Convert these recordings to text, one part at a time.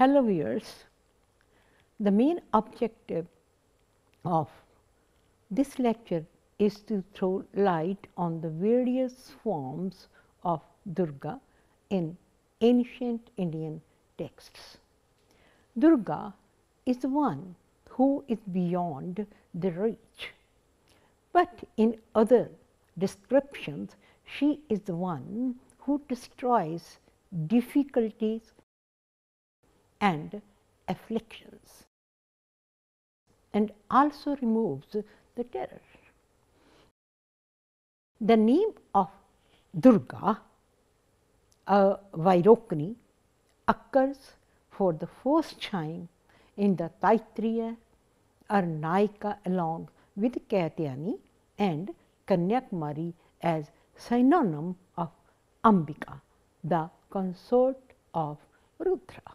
Hello viewers, the main objective of this lecture is to throw light on the various forms of Durga in ancient Indian texts. Durga is the one who is beyond the reach, but in other descriptions she is the one who destroys difficulties and afflictions and also removes the terror. The name of Durga, a Vairocani, occurs for the first time in the Taittiriya Arnayika along with Katyayani and Kanyakumari as synonym of Ambika, the consort of Rudra.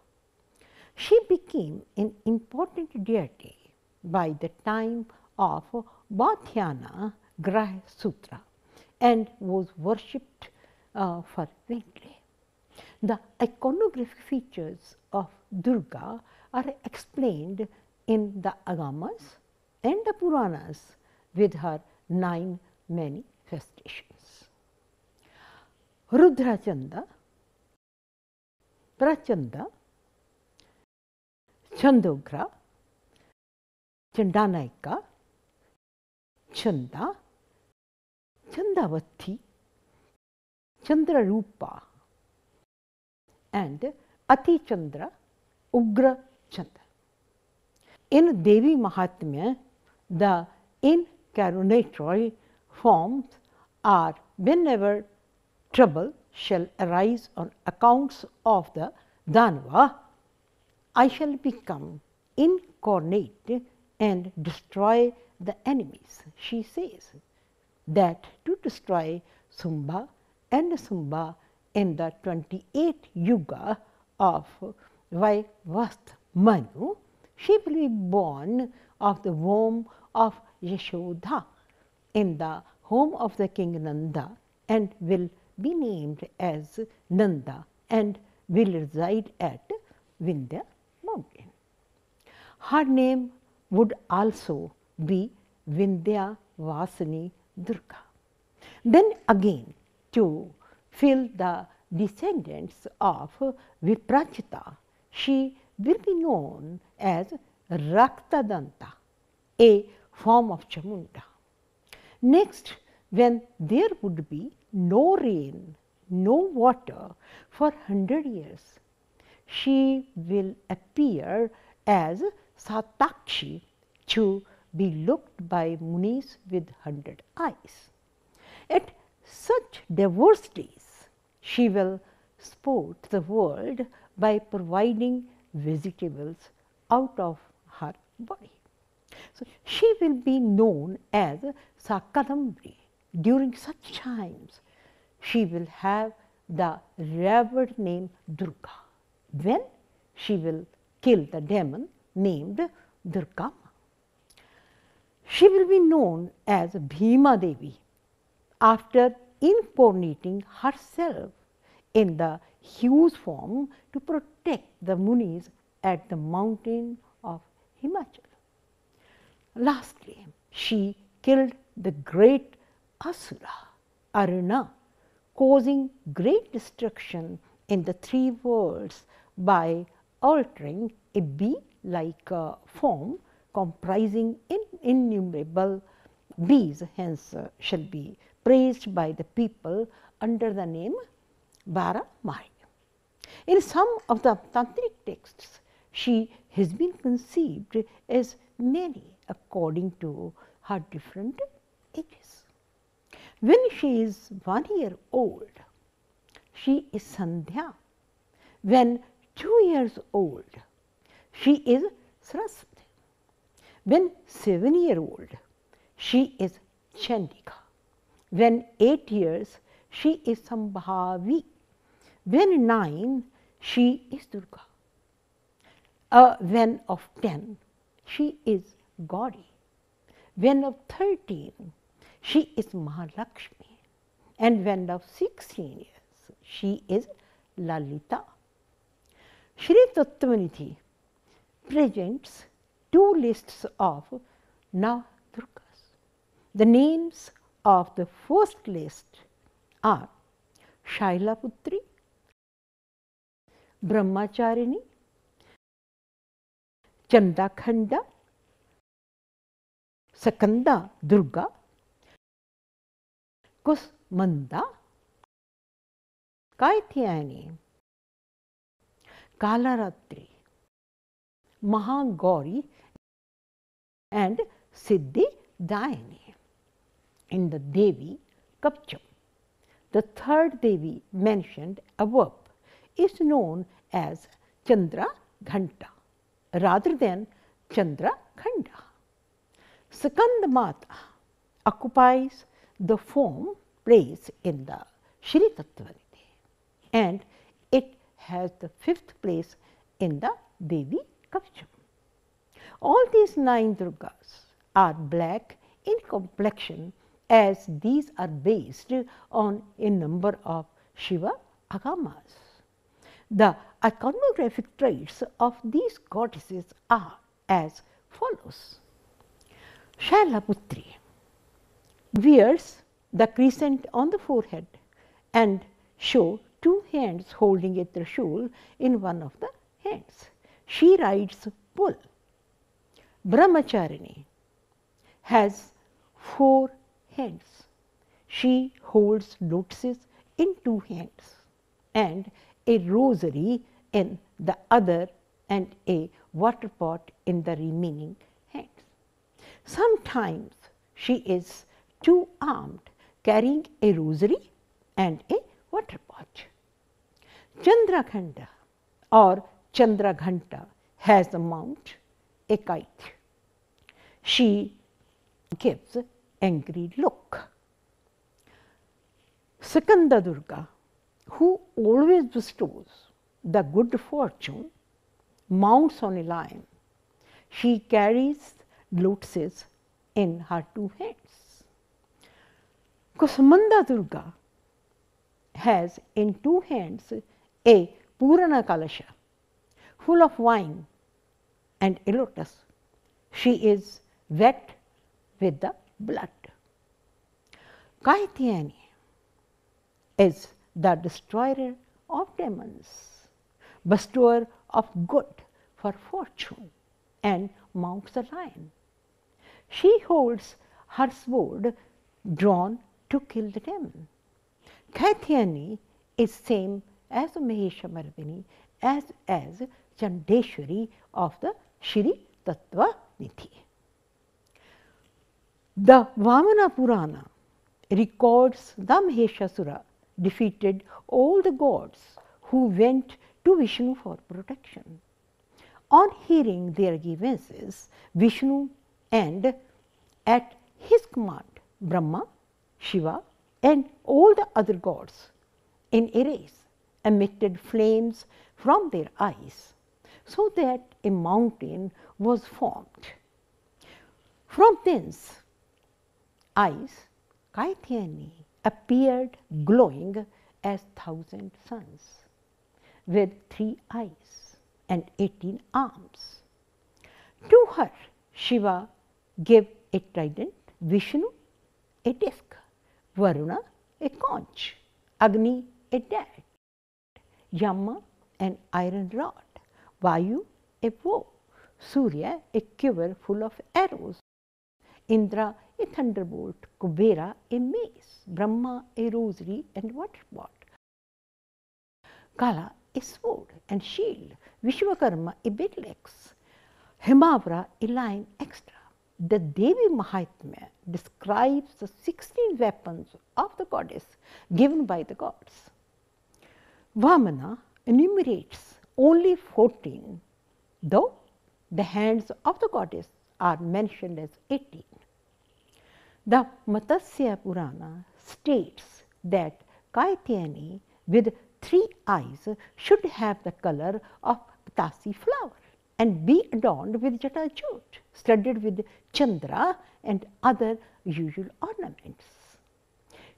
She became an important deity by the time of Baudhyana Graha Sutra and was worshipped fervently. The iconographic features of Durga are explained in the Agamas and the Puranas with her 9 manifestations. Rudra Chanda, Prachanda, Chandogra, Chandanayika, Chanda, Chandavati, Chandrarupa and Ati Chandra, Ugra Chandra. In Devi Mahatmya, the incarnatory forms are whenever trouble shall arise on accounts of the Danava, I shall become incarnate and destroy the enemies. She says that to destroy Sumbha and Sumbha in the 28th Yuga of Vaivastha Manu, she will be born of the womb of Yashodha in the home of the king Nanda and will be named as Nanda and will reside at Vindhya mountain. Her name would also be Vindhya Vasini Durga. Then again, to fill the descendants of Viprachita, she will be known as Raktadanta, a form of Chamunda. Next, when there would be no rain, no water for 100 years, she will appear as Satakshi to be looked by Munis with 100 eyes. At such diverse days, she will sport the world by providing vegetables out of her body. So, she will be known as Sakadambri. During such times, she will have the revered name Durga, when she will kill the demon named Durgama. She will be known as Bhima Devi after incarnating herself in the huge form to protect the Munis at the mountain of Himachal. Lastly, she killed the great Asura, Aruna, causing great destruction in the 3 worlds by altering a bee-like form comprising innumerable bees, hence shall be praised by the people under the name Baramari. In some of the tantric texts, she has been conceived as many according to her different ages. When she is 1 year old, she is Sandhya. When 2 years old, she is Saraswati. When 7 years old, she is Chandika. When 8 years, she is Sambhavi. When 9, she is Durga. When of 10, she is Gauri. When of 13, she is Mahalakshmi. And when of 16 years, she is Lalita. Shri Tattvanidhi presents two lists of Navadurgas. The names of the first list are Shailaputri, Brahmacharini, Chandakhanda, Sakanda Durga, Kusmanda, Kaityayani, Kalaratri, Mahagauri, and Siddhidayani. In the Devi Kapcham, the third Devi mentioned above is known as Chandra Ghanta rather than Chandra Khanda. Sakanda Mata occupies the fourth place in the Shri Tattvanidhi, and it has the fifth place in the Devi Kapcham. All these 9 Durgas are black in complexion, as these are based on a number of Shiva agamas. The iconographic traits of these goddesses are as follows. Shailaputri wears the crescent on the forehead and show 2 hands holding a trishul in one of the hands. She rides bull. Brahmacharini has 4 hands. She holds lotuses in 2 hands and a rosary in the other and a water pot in the remaining hands. Sometimes she is 2-armed, carrying a rosary and a water pot. Chandrakhanda or Chandraghanta has a mount, a kite. She gives angry look. Sakanda Durga, who always bestows the good fortune, mounts on a lion. She carries lotuses in her 2 hands. Kusmanda Durga has in 2 hands a Purana Kalasha full of wine and a lotus. She is wet with the blood. Kaityayani is the destroyer of demons, bestower of good for fortune, and mounts a lion. She holds her sword drawn to kill the demon. Kaityayani is same as Maheshamardini as Chandeshwari of the Shri Tattvanidhi. The Vamana Purana records the Maheshasura defeated all the gods who went to Vishnu for protection. On hearing their grievances, Vishnu and at his command Brahma, Shiva and all the other gods in a race emitted flames from their eyes, so that a mountain was formed. From thence eyes, Kaityayani appeared glowing as 1,000 suns, with 3 eyes and 18 arms. To her, Shiva gave a trident, Vishnu a disc, Varuna a conch, Agni a dart, Yama an iron rod, Vayu a bow, Surya a quiver full of arrows, Indra a thunderbolt, Kubera a mace, Brahma a rosary and water pot, Kala a sword and shield, Vishwakarma a battle axe, Himavara a lion extra. The Devi Mahatmya describes the 16 weapons of the goddess given by the gods. Vamana enumerates only 14, though the hands of the goddess are mentioned as 18. The Matsya Purana states that Kaityayani with 3 eyes should have the color of Patasi flower and be adorned with Jata-jut, studded with Chandra and other usual ornaments.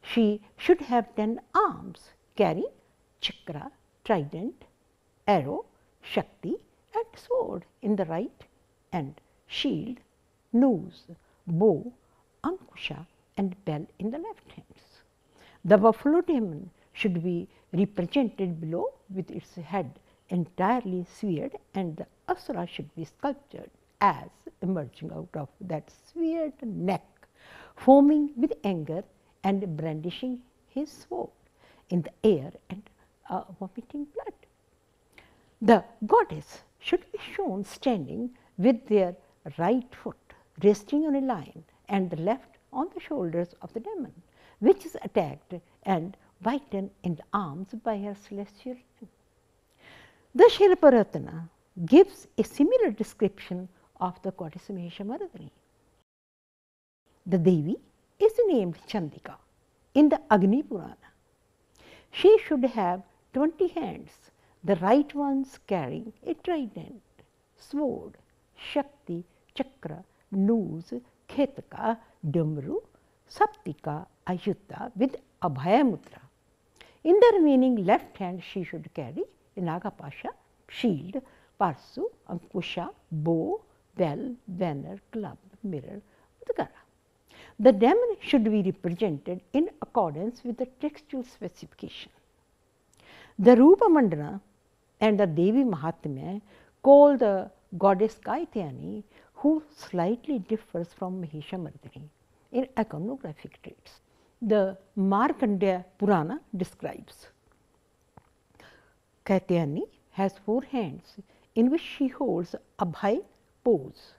She should have 10 arms, carrying chakra, trident, arrow, Shakti, and sword in the right, and shield, noose, bow, ankusha, and bell in the left hands. The buffalo demon should be represented below with its head entirely severed, and the asura should be sculptured as emerging out of that severed neck, foaming with anger and brandishing his sword in the air and vomiting blood. The goddess should be shown standing with their right foot resting on a line and the left on the shoulders of the demon, which is attacked and bitten in the arms by her celestial friend. The Shilparatana gives a similar description of the goddess Maheshamardini. The Devi is named Chandika in the Agni Purana. She should have 20 hands, the right ones carrying a trident, sword, Shakti, Chakra, noose, Khetaka, Damru, Saptika, Ayutta with Abhaya Mudra. In the remaining left hand, she should carry a Nagapasha, shield, Parsu, Ankusha, bow, bell, banner, club, mirror, Udgara. The demon should be represented in accordance with the textual specification. The Rupa Mandana and the Devi Mahatmya call the goddess Kaityani, who slightly differs from Maheshamardini in iconographic traits. The Markandeya Purana describes Kaityani has 4 hands in which she holds Abhay pose,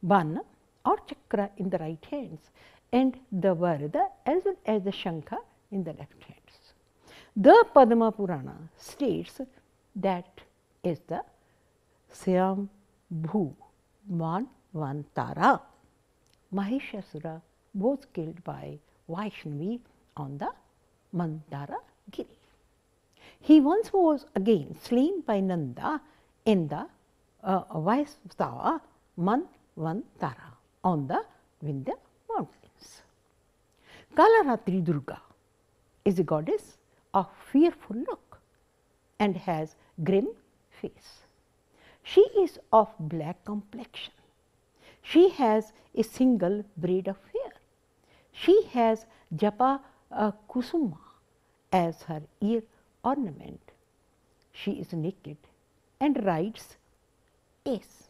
Bana or Chakra in the right hands, and the Varda as well as the Shankha in the left hands. The Padma Purana states that is the Swayam Bhu Manvantara. Mahishasura was killed by Vaishnavi on the Mandara Giri. He once was again slain by Nanda in the Vaishtava Manvantara on the Vindhya mountains. Kalaratri Durga is a goddess of fearful look and has grim face. She is of black complexion. She has a single braid of hair. She has Japa Kusuma as her ear ornament. She is naked and rides ace.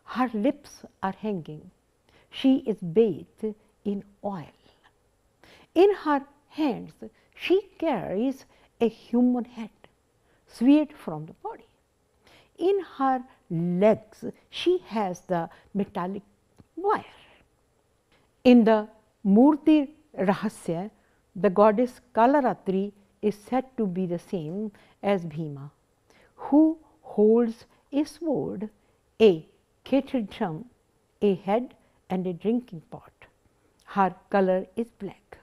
Her lips are hanging. She is bathed in oil. In her hands, she carries a human head, severed from the body. In her legs, she has the metallic wire. In the Murti Rahasya, the goddess Kalaratri is said to be the same as Bhima, who holds a sword, a kettle drum, a head, and a drinking pot. Her color is black.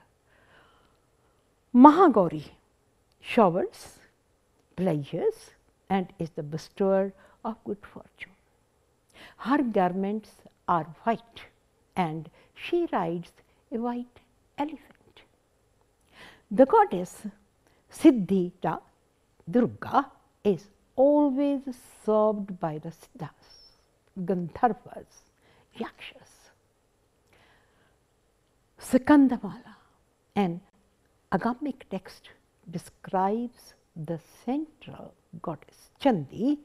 Mahagauri showers, pleasures, and is the bestower of good fortune. Her garments are white and she rides a white elephant. The goddess Siddhita Durga is always served by the Siddhas, Gandharvas, Yakshas. Skandamala, an agamic text, describes the central goddess Chandi,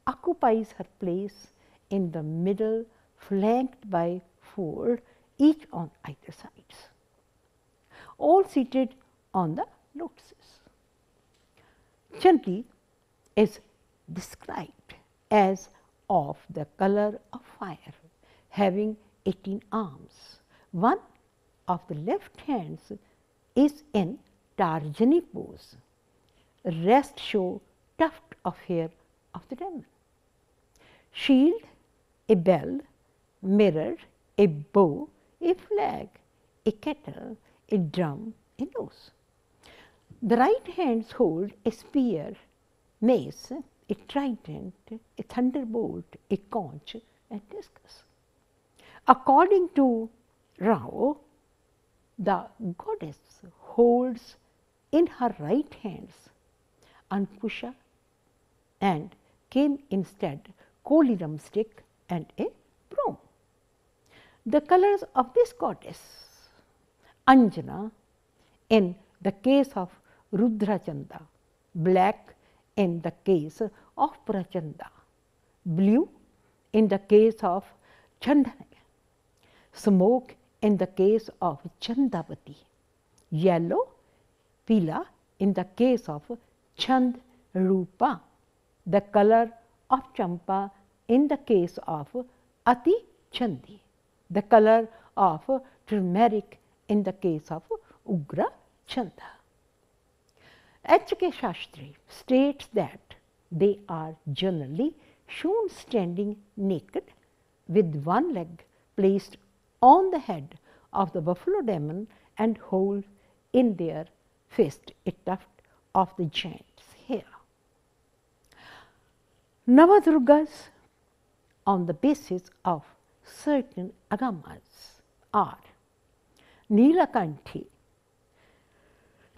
occupies her place in the middle, flanked by 4, each on either sides, all seated on the lotuses. Chandi is described as of the color of fire, having 18 arms. One of the left hands is in Tarjani pose. Rest show tuft of hair of the demon. Shield, a bell, mirror, a bow, a flag, a kettle, a drum, a nose. The right hands hold a spear, mace, a trident, a thunderbolt, a conch, and discus. According to Rao, the goddess holds in her right hands Ankusha and came instead collyrium stick and a broom. The colors of this goddess, Anjana in the case of Rudrachanda, black in the case of Prachanda, blue in the case of Chandana, smoke in the case of Chandavati, yellow, pila in the case of Chand Rupa, the color of Champa in the case of Ati Chandi, the color of turmeric in the case of Ugra Chanda. H.K. Shastri states that they are generally shown standing naked with one leg placed on the head of the buffalo demon and hold in their fist a tuft of the giant's hair. Navadurgas on the basis of certain agamas are Neelakanthi,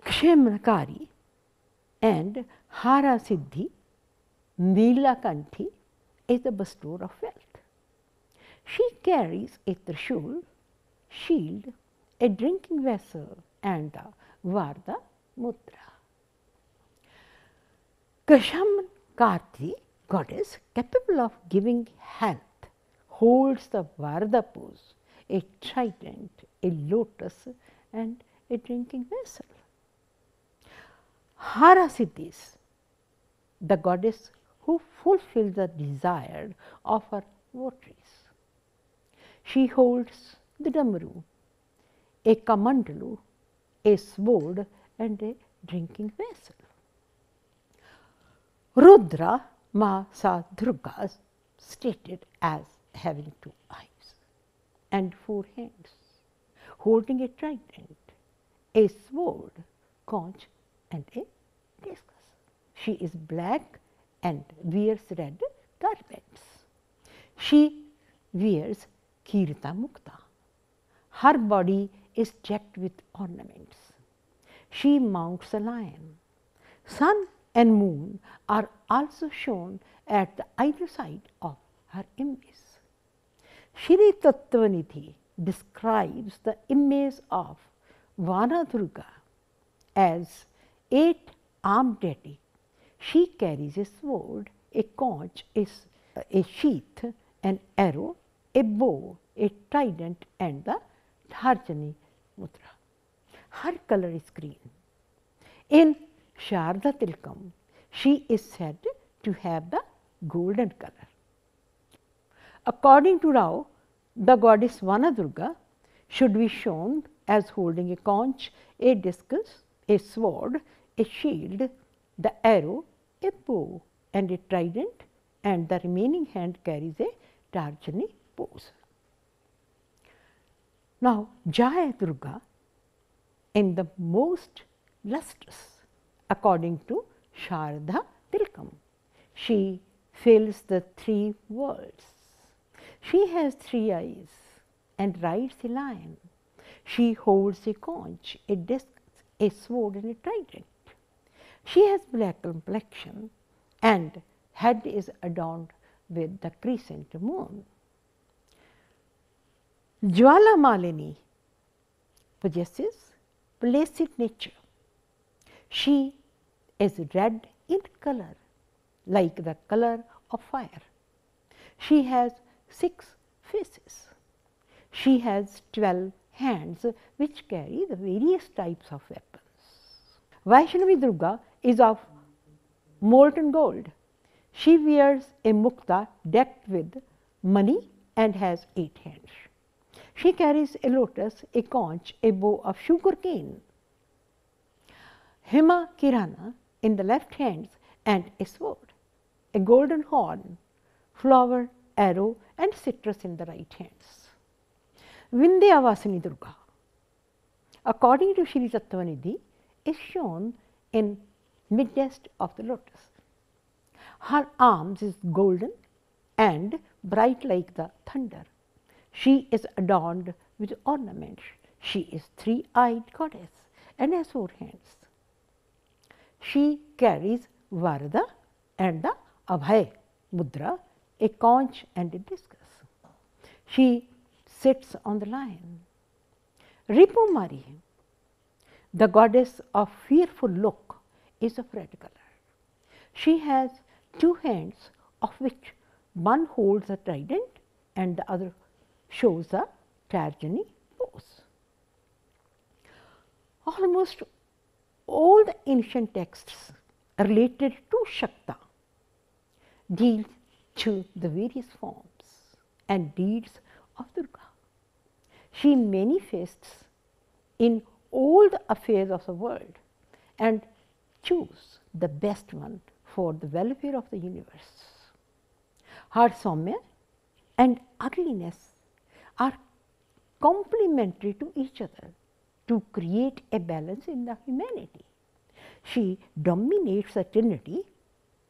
Kshemakari and Hara Siddhi. Neelakanthi is the bestower of wealth. She carries a trishul, shield, a drinking vessel and the Varda Mudra. Kshemakari, goddess capable of giving health, holds the Varda pose, a trident, a lotus and a drinking vessel. Hara Siddhis, the goddess who fulfills the desire of her votaries. She holds the Damaru, a kamandalu, a sword and a drinking vessel. Rudra Mahasa Durga stated as having 2 eyes and 4 hands, holding a trident, a sword, conch and a discus. She is black and wears red garments. She wears Kirta Mukta. Her body is decked with ornaments. She mounts a lion. Sun and moon are also shown at the either side of her image. Shri Tattvanidhi describes the image of Vana Durga as 8-armed deity. She carries a sword, a conch, a sheath, an arrow, a bow, a trident and the Dharjani Mudra. Her color is green. In Sharda Tilkam, she is said to have the golden color. According to Rao, the goddess Vana Durga should be shown as holding a conch, a discus, a sword, a shield, the arrow, a bow and a trident, and the remaining hand carries a Tarjani pose. Now, Jaya Durga in the most lustrous according to Sharda Tilkam. She fills the 3 worlds. She has 3 eyes and rides a lion. She holds a conch, a discus, a sword and a trident. She has black complexion and head is adorned with the crescent moon. Jwala Malini possesses placid nature. She is red in color, like the color of fire. She has 6 faces. She has 12 hands which carry the various types of weapons. Vaishnavi Durga is of molten gold. She wears a mukta decked with money and has 8 hands. She carries a lotus, a conch, a bow of sugar cane. Hima Kirana in the left hand and a sword, a golden horn, flower, arrow and citrus in the right hands. Vindhyavasini Durga, according to Shri Tattvanidhi, is shown in midst of the lotus. Her arms is golden and bright like the thunder. She is adorned with ornaments. She is 3-eyed goddess and has 4 hands. She carries Varda and the Abhay mudra, a conch and a discus. She sits on the lion. Ripumari, the goddess of fearful look, is of red color. She has two hands, of which one holds a trident and the other shows a Tarjani pose. Almost all the ancient texts related to Shakta deal to the various forms and deeds of Durga. She manifests in all the affairs of the world and choose the best one for the welfare of the universe. Her Soumya and ugliness are complementary to each other to create a balance in the humanity. She dominates the Trinity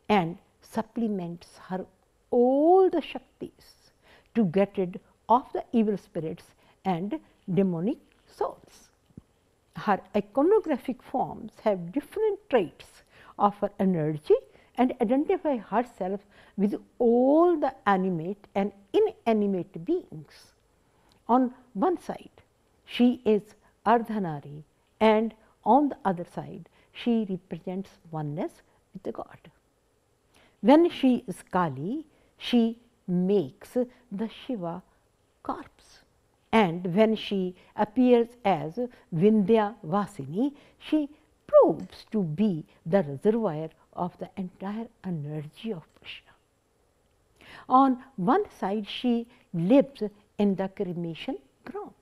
and supplements her all the Shaktis to get rid of the evil spirits and demonic souls. Her iconographic forms have different traits of her energy and identify herself with all the animate and inanimate beings. On one side, she is Ardhanari, and on the other side, she represents oneness with the God. When she is Kali, she makes the Shiva corpse, and when she appears as Vindhya Vasini, she proves to be the reservoir of the entire energy of Krishna. On one side, she lives in the cremation ground.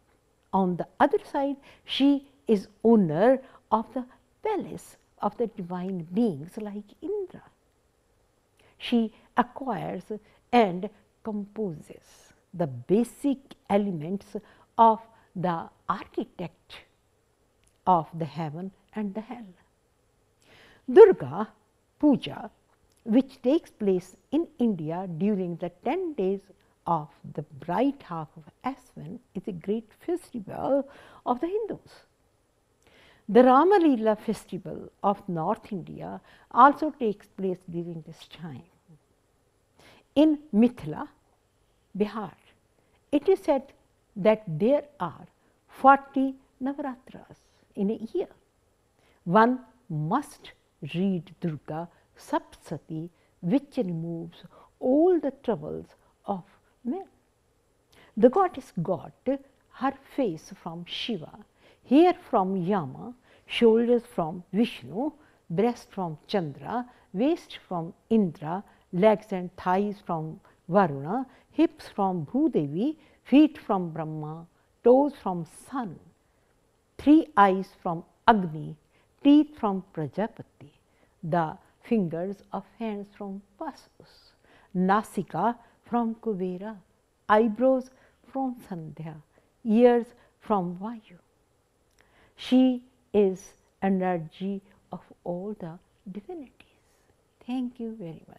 On the other side, she is owner of the palace of the divine beings like Indra. She acquires and composes the basic elements of the architect of the heaven and the hell. Durga Puja, which takes place in India during the 10 days of the bright half of Aswan, is a great festival of the Hindus. The Rama Leela festival of North India also takes place during this time. In Mithila, Bihar, it is said that there are 40 Navaratras in a year. One must read Durga Sapsati, which removes all the troubles of men. The goddess got her face from Shiva, hair from Yama, shoulders from Vishnu, breast from Chandra, waist from Indra, legs and thighs from Varuna, hips from Bhudevi, feet from Brahma, toes from Sun, 3 eyes from Agni, teeth from Prajapati, the fingers of hands from Vasus, Nasika from Kubera, eyebrows from Sandhya, ears from Vayu. She is energy of all the divinities. Thank you very much.